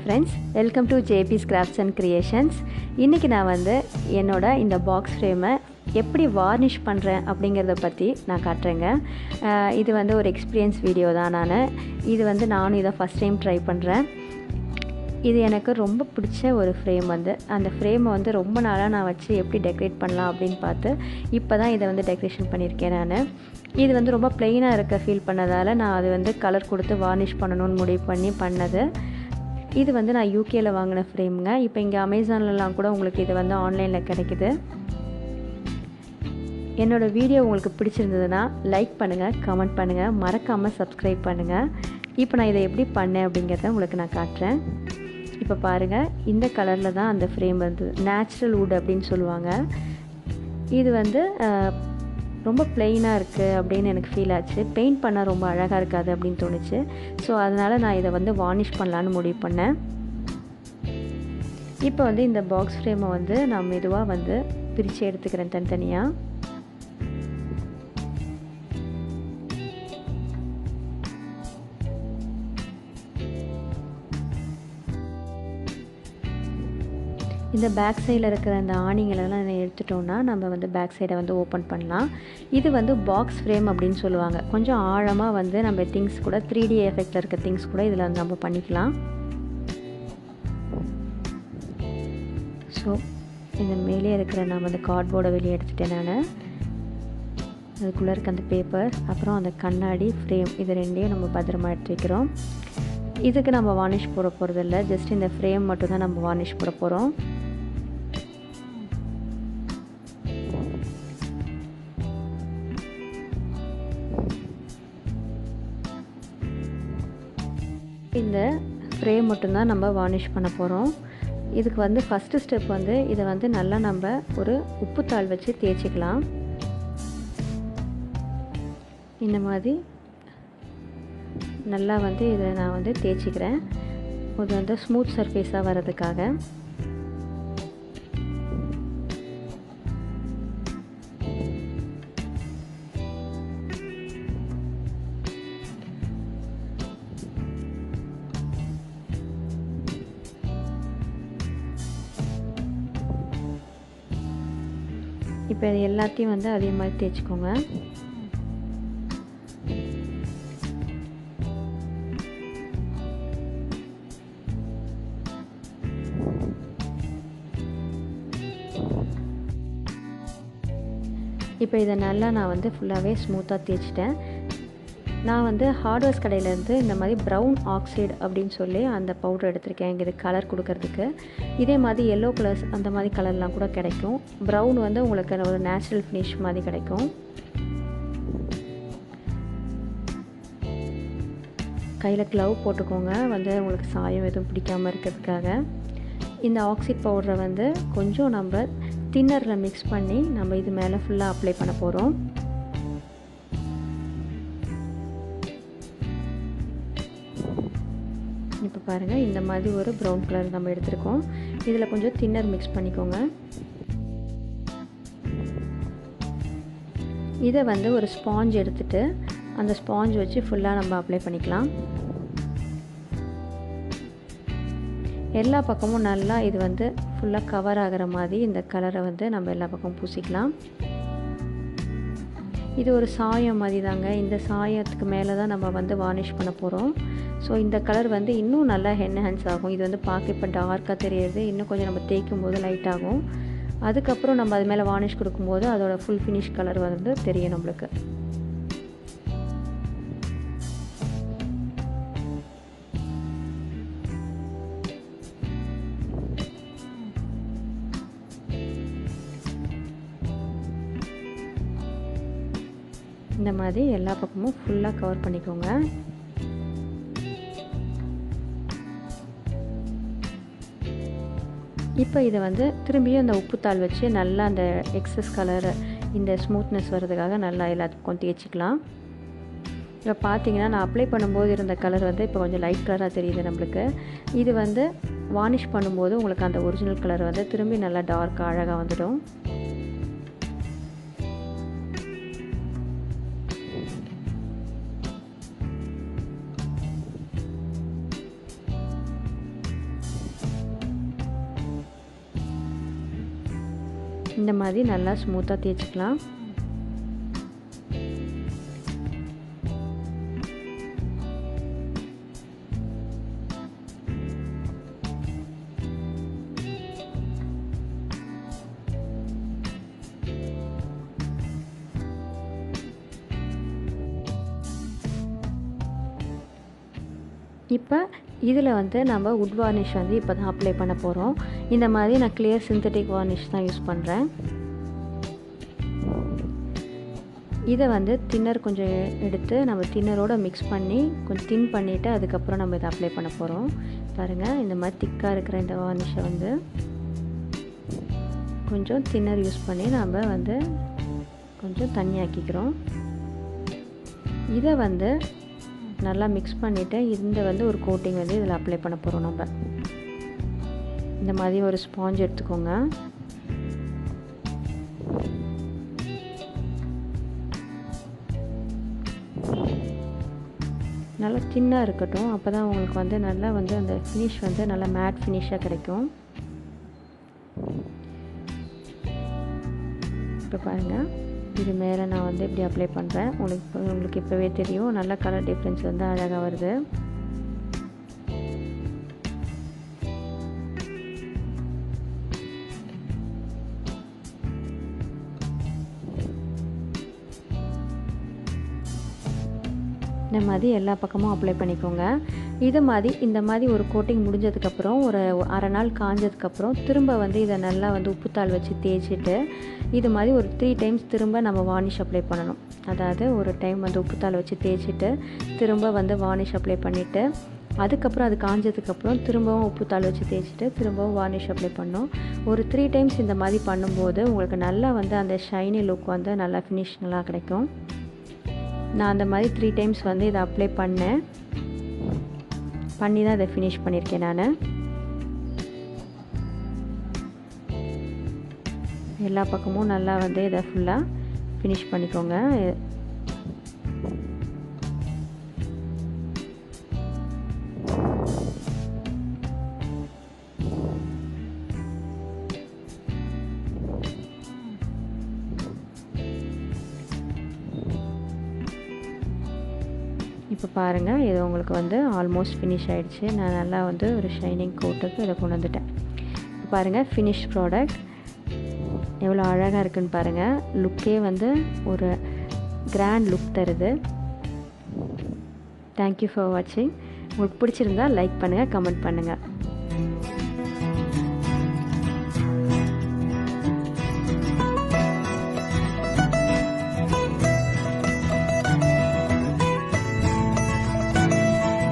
friends, welcome to JP's Crafts and Creations. இன்னைக்கு நான் வந்து என்னோட இந்த பாக்ஸ் ஃப்ரேமை எப்படி வார்னிஷ் பண்ணுறேன் அப்படிங்கிறத பற்றி நான் காட்டுறேங்க. இது வந்து ஒரு எக்ஸ்பீரியன்ஸ் வீடியோ தான். நானும் இதை ஃபஸ்ட் டைம் ட்ரை பண்ணுறேன். இது எனக்கு ரொம்ப பிடிச்ச ஒரு ஃப்ரேம் வந்து அந்த ஃப்ரேமை வந்து ரொம்ப நாளாக நான் வச்சு எப்படி டெக்கரேட் பண்ணலாம் அப்படின்னு பார்த்து இப்போ தான் இதை வந்து டெக்கரேஷன் பண்ணியிருக்கேன். இது வந்து ரொம்ப ப்ளெயினாக இருக்க ஃபீல் பண்ணதால் நான் அது வந்து கலர் கொடுத்து வார்னிஷ் பண்ணணும்னு முடிவு பண்ணது. இது வந்து நான் யூகேயில் வாங்கின ஃப்ரேமுங்க. இப்போ இங்கே அமேசான்லலாம் கூட உங்களுக்கு இது வந்து ஆன்லைனில் கிடைக்குது. என்னோடய வீடியோ உங்களுக்கு பிடிச்சிருந்ததுன்னா லைக் பண்ணுங்கள், கமெண்ட் பண்ணுங்கள், மறக்காமல் சப்ஸ்கிரைப் பண்ணுங்கள். இப்போ நான் இதை எப்படி பண்ணேன் அப்படிங்கிறத உங்களுக்கு நான் காட்டுறேன். இப்போ பாருங்கள், இந்த கலரில் தான் அந்த ஃப்ரேம் வந்து நேச்சுரல் வுட் அப்படின்னு சொல்லுவாங்க. இது வந்து ரொம்ப ப்ளெயினாக இருக்குது அப்படின்னு எனக்கு ஃபீல் ஆச்சு. பெயிண்ட் பண்ணால் ரொம்ப அழகாக இருக்காது அப்படின்னு தோணுச்சு. ஸோ அதனால் நான் இதை வந்து வார்னிஷ் பண்ணலான்னு முடிவு பண்ணேன். இப்போ வந்து இந்த பாக்ஸ் ஃப்ரேமை வந்து நான் மெதுவாக வந்து பிரித்து எடுத்துக்கிறேன் தனித்தனியாக. இந்த பேக் சைடில் இருக்கிற அந்த ஆணிங்களெல்லாம் எடுத்துட்டோன்னா நம்ம வந்து பேக் சைடை வந்து ஓப்பன் பண்ணலாம். இது வந்து பாக்ஸ் ஃப்ரேம் அப்படின்னு சொல்லுவாங்க. கொஞ்சம் ஆழமாக வந்து நம்ம திங்ஸ் கூட 3D எஃபெக்டில் இருக்க திங்ஸ் கூட இதில் வந்து நம்ம பண்ணிக்கலாம். ஸோ இந்த மேலே இருக்கிற நான் வந்து கார்ட்போர்டை வெளியே எடுத்துட்டேன். அதுக்குள்ளே இருக்க அந்த பேப்பர், அப்புறம் அந்த கண்ணாடி ஃப்ரேம், இது ரெண்டையும் நம்ம பத்திரமா எடுத்து வைக்கிறோம். இதுக்கு நம்ம வார்னிஷ் போட போகிறதில்ல, ஜஸ்ட் இந்த ஃப்ரேம் மட்டும்தான் நம்ம வார்னிஷ் போட போகிறோம். இந்த ஃப்ரேம் மட்டும்தான் நம்ம வார்னிஷ் பண்ண போகிறோம். இதுக்கு வந்து ஃபஸ்ட்டு ஸ்டெப் வந்து இதை வந்து நல்லா நம்ம ஒரு உப்புத்தாள் வச்சு தேய்ச்சிக்கலாம். இந்த மாதிரி நல்லா வந்து இதை நான் வந்து தேய்ச்சிக்கிறேன். இது வந்து ஸ்மூத் சர்ஃபேஸாக வர்றதுக்காக. இப்போ இது எல்லாத்தையும் வந்து அதே மாதிரி தேய்ச்சிக்கோங்க. இப்போ இதை நல்லா நான் வந்து ஃபுல்லாகவே ஸ்மூத்தாக தேய்ச்சிட்டேன். நான் வந்து ஹார்ட்வேர்ஸ் கடையிலேருந்து இந்த மாதிரி ப்ரௌன் ஆக்சைடு அப்படின்னு சொல்லி அந்த பவுடர் எடுத்திருக்கேன். இங்கே இது கலர் கொடுக்கறதுக்கு. இதே மாதிரி எல்லோ கலர்ஸ் அந்த மாதிரி கலர்லாம் கூட கிடைக்கும். ப்ரௌன் வந்து உங்களுக்கு ஒரு நேச்சுரல் ஃபினிஷ் மாதிரி கிடைக்கும். கையில் க்ளவ் போட்டுக்கோங்க, வந்து உங்களுக்கு சாயம் எதுவும் பிடிக்காமல் இருக்கிறதுக்காக. இந்த ஆக்சைட் பவுடரை வந்து கொஞ்சம் நம்ம தின்னரில் மிக்ஸ் பண்ணி நம்ம இது மேலே ஃபுல்லாக அப்ளை பண்ண போகிறோம். இப்போ பாருங்கள், இந்த மாதிரி ஒரு ப்ரௌன் கலர் நம்ம எடுத்துருக்கோம். இதில் கொஞ்சம் தின்னர் மிக்ஸ் பண்ணிக்கோங்க. இதை வந்து ஒரு ஸ்பாஞ்ச் எடுத்துகிட்டு அந்த ஸ்பாஞ்ச் வச்சு ஃபுல்லாக நம்ம அப்ளை பண்ணிக்கலாம். எல்லா பக்கமும் நல்லா இது வந்து ஃபுல்லாக கவர் ஆகிற மாதிரி இந்த கலரை வந்து நம்ம எல்லா பக்கமும் பூசிக்கலாம். இது ஒரு சாயம் மாதிரி தாங்க. இந்த சாயத்துக்கு மேலே தான் நம்ம வந்து வார்னிஷ் பண்ண போகிறோம். ஸோ இந்த கலர் வந்து இன்னும் நல்லா என்ஹான்ஸ் ஆகும். இது வந்து பார்க்க இப்போ டார்க்காக தெரியுது, இன்னும் கொஞ்சம் நம்ம தேய்க்கும் போது லைட் ஆகும். அதுக்கப்புறம் நம்ம அது மேலே வார்னிஷ் கொடுக்கும்போது அதோட ஃபுல் ஃபினிஷ் கலர் வந்து தெரியும் நம்மளுக்கு. இந்த மாதிரி எல்லா பக்கமும் ஃபுல்லாக கவர் பண்ணிக்கோங்க. இப்போ இதை வந்து திரும்பியும் அந்த உப்புத்தாள் வச்சு நல்லா அந்த எக்ஸஸ் கலர், இந்த ஸ்மூத்னஸ் வர்றதுக்காக நல்லா எல்லாத்துக்கும் தேய்ச்சிக்கலாம். இப்போ பார்த்தீங்கன்னா நான் அப்ளை பண்ணும்போது இருந்த கலர் வந்து இப்போ கொஞ்சம் லைட் கலராக தெரியுது நம்மளுக்கு. இது வந்து வார்னிஷ் பண்ணும்போது உங்களுக்கு அந்த ஒரிஜினல் கலர் வந்து திரும்பி நல்லா டார்க்காக அழகாக வந்துடும். இந்த மாதிரி நல்லா ஸ்மூத்தாக தேய்ச்சிக்கலாம். இப்போ இதில் வந்து நம்ம வுட் வார்னிஷ் வந்து இப்போ தான் அப்ளை பண்ண போகிறோம். இந்த மாதிரி நான் கிளியர் சிந்தட்டிக் வார்னிஷ் தான் யூஸ் பண்ணுறேன். இதை வந்து தின்னர் கொஞ்சம் எடுத்து நம்ம தின்னரோடு மிக்ஸ் பண்ணி கொஞ்சம் தின் பண்ணிவிட்டு அதுக்கப்புறம் நம்ம இதை அப்ளை பண்ண போகிறோம். பாருங்கள், இந்த மாதிரி திக்காக இருக்கிற இந்த வார்னிஷை வந்து கொஞ்சம் தின்னர் யூஸ் பண்ணி நம்ம வந்து கொஞ்சம் தண்ணியாக்கிக்கிறோம். இதை வந்து நல்லா மிக்ஸ் பண்ணிவிட்டு இந்த வந்து ஒரு கோட்டிங் வந்து இதில் அப்ளை பண்ண போகிறோம். நம்ம இந்த மாதிரி ஒரு ஸ்பாஞ்ச் எடுத்துக்கோங்க. நல்லா தின்னாக இருக்கட்டும், அப்போ தான் உங்களுக்கு வந்து நல்லா வந்து அந்த ஃபினிஷ் வந்து நல்லா மேட் ஃபினிஷாக கிடைக்கும். இப்போ பாருங்கள், இது மேலே நான் வந்து இப்படி அப்ளை பண்ணுறேன். உங்களுக்கு இப்போவே தெரியும், நல்ல கலர் டிஃப்ரென்ஸ் வந்து அழகாக வருது. இந்த மாதிரி எல்லா பக்கமும் அப்ளை பண்ணிக்கோங்க. இந்த மாதிரி ஒரு கோட்டிங் முடிஞ்சதுக்கப்புறம் ஒரு அரை நாள் காஞ்சதுக்கப்புறம் திரும்ப வந்து இதை நல்லா வந்து உப்புத்தாள் வச்சு தேய்ச்சிட்டு இது மாதிரி ஒரு 3 டைம்ஸ் திரும்ப நம்ம வார்னிஷ் அப்ளை பண்ணணும். அதாவது ஒரு டைம் வந்து உப்புத்தாள் வச்சு தேய்ச்சிட்டு திரும்ப வந்து வார்னிஷ் அப்ளை பண்ணிவிட்டு அதுக்கப்புறம் அது காஞ்சதுக்கப்புறம் திரும்பவும் உப்புத்தாள் வச்சு தேய்ச்சிட்டு திரும்பவும் வார்னிஷ் அப்ளை பண்ணோம். ஒரு 3 டைம்ஸ் இந்த மாதிரி பண்ணும்போது உங்களுக்கு நல்லா வந்து அந்த ஷைனி லுக் வந்து நல்லா ஃபினிஷ் நல்லா கிடைக்கும். நான் அந்த மாதிரி 3 டைம்ஸ் வந்து இதை அப்ளை பண்ணி தான் இதை ஃபினிஷ் பண்ணியிருக்கேன். நான் எல்லா பக்கமும் நல்லா வந்து இதை ஃபுல்லாக ஃபினிஷ் பண்ணிக்கோங்க. இப்போ பாருங்கள், இது உங்களுக்கு வந்து ஆல்மோஸ்ட் ஃபினிஷ் ஆகிடுச்சு. நான் நல்லா வந்து ஒரு ஷைனிங் கோட்டுக்கு இதை கொண்டு வந்துட்டேன். இப்போ பாருங்கள், ஃபினிஷ் ப்ராடக்ட் எவ்வளோ அழகாக இருக்குதுன்னு பாருங்கள். லுக்கே வந்து ஒரு கிராண்ட் லுக் தருது. தேங்க்யூ ஃபார் வாட்சிங். உங்களுக்கு பிடிச்சிருந்தா லைக் பண்ணுங்கள், கமெண்ட் பண்ணுங்கள்.